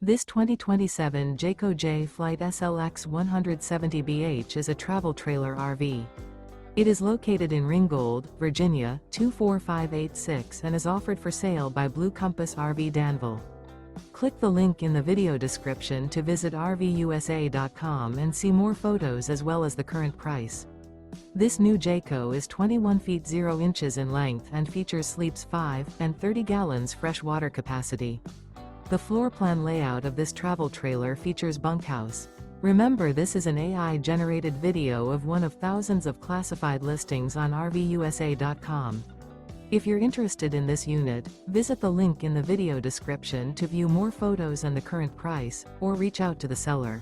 This 2027 Jayco Jay Flight SLX 170BH is a travel trailer RV. It is located in Ringgold, Virginia, 24586 and is offered for sale by Blue Compass RV Danville. Click the link in the video description to visit RVUSA.com and see more photos as well as the current price. This new Jayco is 21 feet 0 inches in length and features sleeps 5 and 30 gallons fresh water capacity. The floor plan layout of this travel trailer features bunkhouse. Remember, this is an AI-generated video of one of thousands of classified listings on RVUSA.com. If you're interested in this unit, visit the link in the video description to view more photos and the current price, or reach out to the seller.